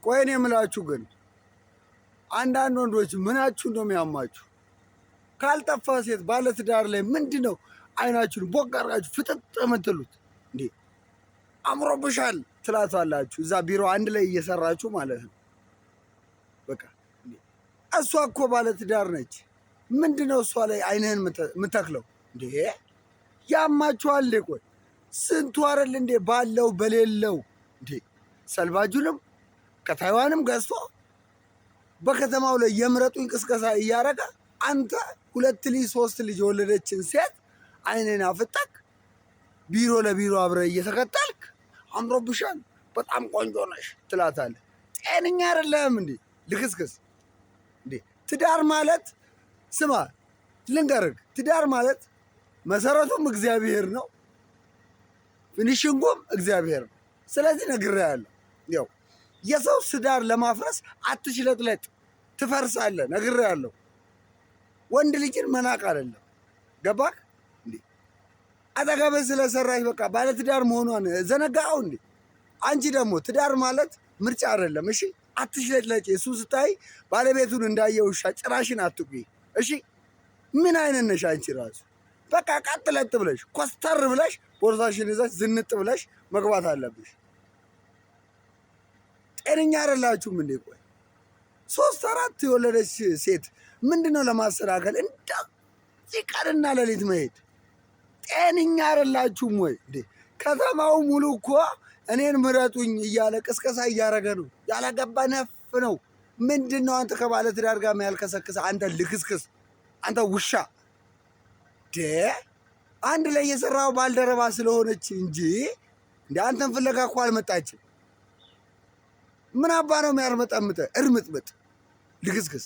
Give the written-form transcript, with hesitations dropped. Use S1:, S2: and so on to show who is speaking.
S1: ቆይ እኔ የምላችሁ ግን አንዳንድ ወንዶች ምናችሁ ነው የሚያማችሁ? ካልጠፋ ሴት ባለትዳር ላይ ምንድን ነው አይናችሁን ቦግ አድርጋችሁ ፍጥጥ የምትሉት እንዴ? አምሮብሻል ትላታላችሁ። እዛ ቢሮ አንድ ላይ እየሰራችሁ ማለት ነው። በቃ እሷ እኮ ባለትዳር ነች። ምንድን ነው እሷ ላይ አይንህን የምተክለው እንዴ? ያማችኋል እንዴ? ቆይ ስንቱ አይደል እንዴ ባለው በሌለው እንዴ ሰልባጁንም ከታይዋንም ገዝቶ በከተማው ላይ የምረጡኝ ቅስቀሳ እያረገ አንተ 2 ልጅ 3 ልጅ የወለደችን ሴት አይንን አፍጠቅ ቢሮ ለቢሮ አብረ እየተከተልክ አምሮብሻል፣ በጣም ቆንጆ ነሽ ትላታለህ። ጤነኛ አይደለም እንዴ? ልክስክስ እንዴ! ትዳር ማለት ስማ ልንገርህ፣ ትዳር ማለት መሰረቱም እግዚአብሔር ነው፣ ፊኒሽንጉም እግዚአብሔር ነው። ስለዚህ ነግሬሃለሁ። ያው የሰው ትዳር ለማፍረስ አትሽለጥለጥ፣ ትፈርሳለህ። ነግሬሃለሁ። ወንድ ልጅን መናቅ አይደለም። ገባክ እንዴ? አጠገብህ ስለሰራች በቃ ባለትዳር መሆኗን ዘነጋኸው እንዴ? አንቺ ደግሞ ትዳር ማለት ምርጫ አይደለም። እሺ አትሽለጥለጭ። እሱ ስታይ ባለቤቱን እንዳየ ውሻ ጭራሽን አትቁይ። እሺ ምን አይነት ነሽ አንቺ ራሱ? በቃ ቀጥለጥ ብለሽ ኮስተር ብለሽ ቦርሳሽን ይዘሽ ዝንጥ ብለሽ መግባት አለብሽ። ጤነኛ አይደላችሁም እንዴ? ቆይ 3 4 የወለደች ሴት ምንድነው ለማስተካከል እንደዚህ ቀንና ሌሊት መሄድ? ጤነኛ አይደላችሁም ወይ እንዴ? ከተማው ሙሉ እኮ እኔን ምረጡኝ እያለ ቅስቀሳ እያደረገ ነው። ያላገባ ነፍ ነው። ምንድን ነው አንተ ከባለ ትዳር ጋር ያልከሰከሰ? አንተ ልክስክስ፣ አንተ ውሻ አንድ ላይ የሰራው ባልደረባ ስለሆነች እንጂ እንደ አንተን ፍለጋ እኮ አልመጣችም። ምን አባ ነው የሚያርመጠምጠ? እርምጥምጥ ልክስክስ